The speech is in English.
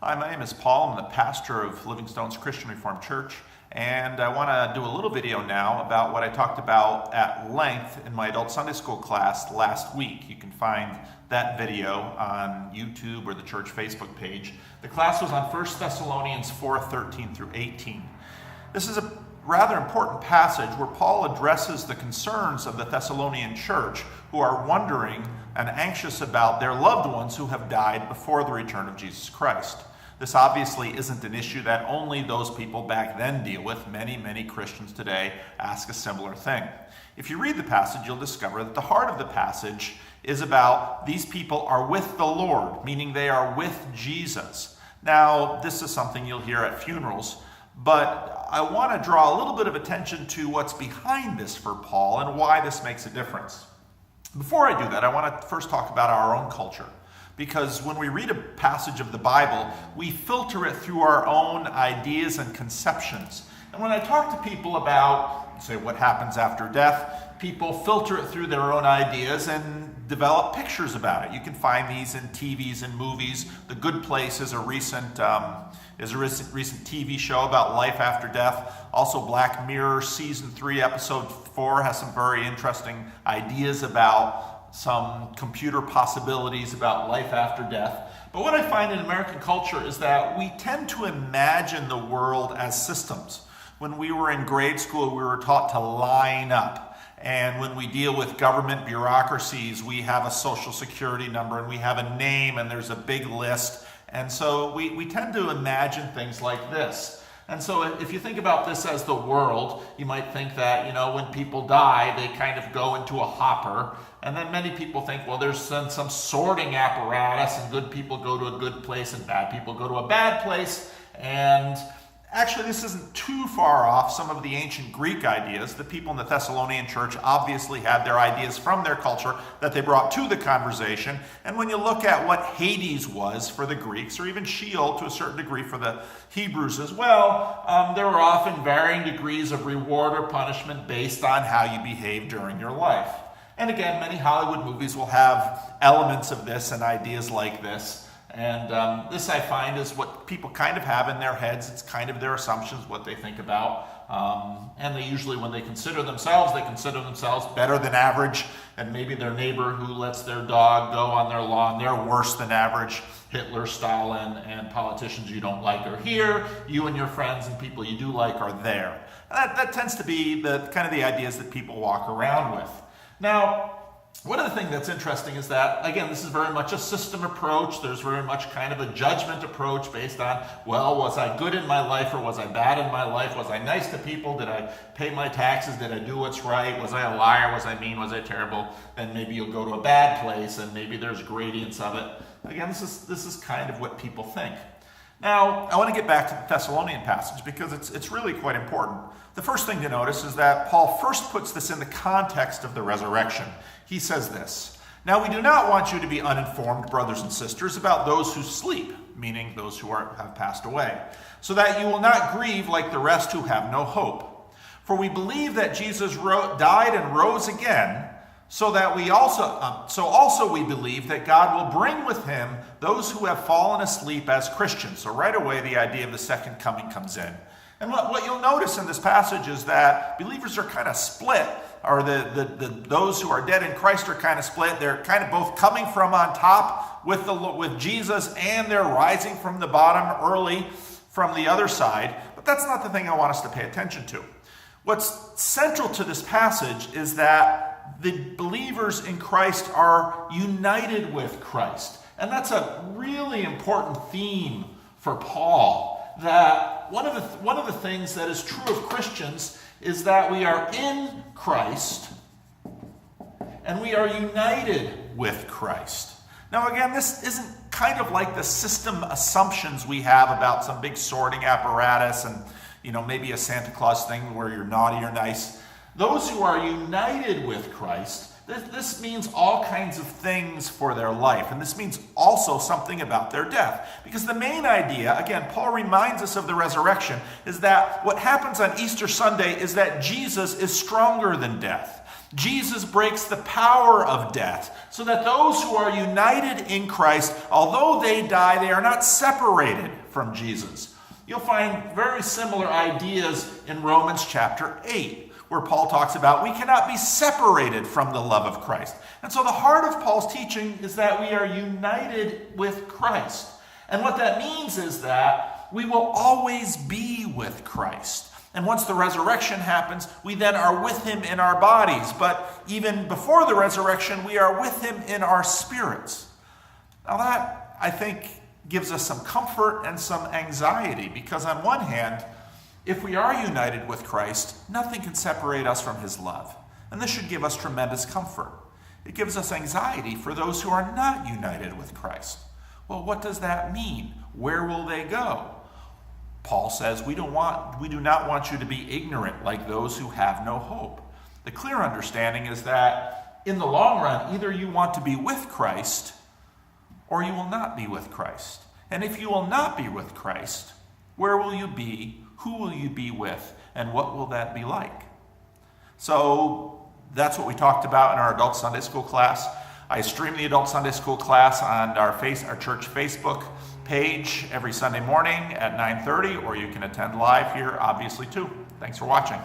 Hi, my name is Paul. I'm the pastor of Living Stones Christian Reformed Church, and I want to do a little video now about what I talked about at length in my adult Sunday school class last week. You can find that video on YouTube or the church Facebook page. The class was on 1 Thessalonians 4:13 through 18. This is a rather important passage where Paul addresses the concerns of the Thessalonian church who are wondering and anxious about their loved ones who have died before the return of Jesus Christ. This obviously isn't an issue that only those people back then deal with. Many Christians today ask a similar thing. If you read the passage, you'll discover that the heart of the passage is about these people are with the Lord, meaning they are with Jesus. Now, this is something you'll hear at funerals, but I want to draw a little bit of attention to what's behind this for Paul and why this makes a difference. Before I do that, I want to first talk about our own culture. Because when we read a passage of the Bible, we filter it through our own ideas and conceptions. And when I talk to people about, say, what happens after death, people filter it through their own ideas and develop pictures about it. You can find these in TVs and movies. The Good Place is a recent TV show about life after death. Also, Black Mirror Season 3, Episode 4 has some very interesting ideas about some computer possibilities about life after death. But what I find in American culture is that we tend to imagine the world as systems. When we were in grade school, we were taught to line up. And when we deal with government bureaucracies, we have a social security number and we have a name and there's a big list. And so we tend to imagine things like this. And so if you think about this as the world, you might think that, when people die, they kind of go into a hopper. And then many people think, well, there's some sorting apparatus and good people go to a good place and bad people go to a bad place. And actually, this isn't too far off some of the ancient Greek ideas. The people in the Thessalonian church obviously had their ideas from their culture that they brought to the conversation. And when you look at what Hades was for the Greeks, or even Sheol to a certain degree for the Hebrews as well, there were often varying degrees of reward or punishment based on how you behave during your life. And again, many Hollywood movies will have elements of this and ideas like this. And this, I find, is what people kind of have in their heads. It's kind of their assumptions, what they think about. And they usually, when they consider themselves better than average. And maybe their neighbor who lets their dog go on their lawn, they're worse than average. Hitler, Stalin, and politicians you don't like are here. You and your friends and people you do like are there. And that tends to be the kind of the ideas that people walk around with. Now, one of the things that's interesting is that, again, this is very much a system approach. There's very much kind of a judgment approach based on, well, was I good in my life or was I bad in my life? Was I nice to people? Did I pay my taxes? Did I do what's right? Was I a liar? Was I mean? Was I terrible? Then maybe you'll go to a bad place and maybe there's gradients of it. Again, this is kind of what people think. Now, I want to get back to the Thessalonian passage because it's really quite important. The first thing to notice is that Paul first puts this in the context of the resurrection. He says this, "Now we do not want you to be uninformed, brothers and sisters, about those who sleep," meaning those who have passed away, "so that you will not grieve like the rest who have no hope. For we believe that Jesus died and rose again, so also we believe that God will bring with him those who have fallen asleep as Christians." So right away, the idea of the second coming comes in. And what you'll notice in this passage is that believers are kind of split, or those who are dead in Christ are kind of split. They're kind of both coming from on top with Jesus, and they're rising from the bottom early from the other side. But that's not the thing I want us to pay attention to. What's central to this passage is that the believers in Christ are united with Christ. And that's a really important theme for Paul. That one of the things that is true of Christians is that we are in Christ and we are united with Christ. Now again, this isn't kind of like the system assumptions we have about some big sorting apparatus and maybe a Santa Claus thing where you're naughty or nice. Those who are united with Christ, this means all kinds of things for their life. And this means also something about their death. Because the main idea, again, Paul reminds us of the resurrection, is that what happens on Easter Sunday is that Jesus is stronger than death. Jesus breaks the power of death so that those who are united in Christ, although they die, they are not separated from Jesus. You'll find very similar ideas in Romans chapter 8, where Paul talks about we cannot be separated from the love of Christ. And so the heart of Paul's teaching is that we are united with Christ. And what that means is that we will always be with Christ. And once the resurrection happens, we then are with him in our bodies. But even before the resurrection, we are with him in our spirits. Now that, I think, gives us some comfort and some anxiety, because on one hand, if we are united with Christ, nothing can separate us from his love. And this should give us tremendous comfort. It gives us anxiety for those who are not united with Christ. Well, what does that mean? Where will they go? Paul says, we do not want you to be ignorant like those who have no hope. The clear understanding is that in the long run, either you want to be with Christ or you will not be with Christ. And if you will not be with Christ, where will you be? Who will you be with? And what will that be like? So that's what we talked about in our adult Sunday school class. I stream the adult Sunday school class on our church Facebook page every Sunday morning at 9:30, or you can attend live here, obviously, too. Thanks for watching.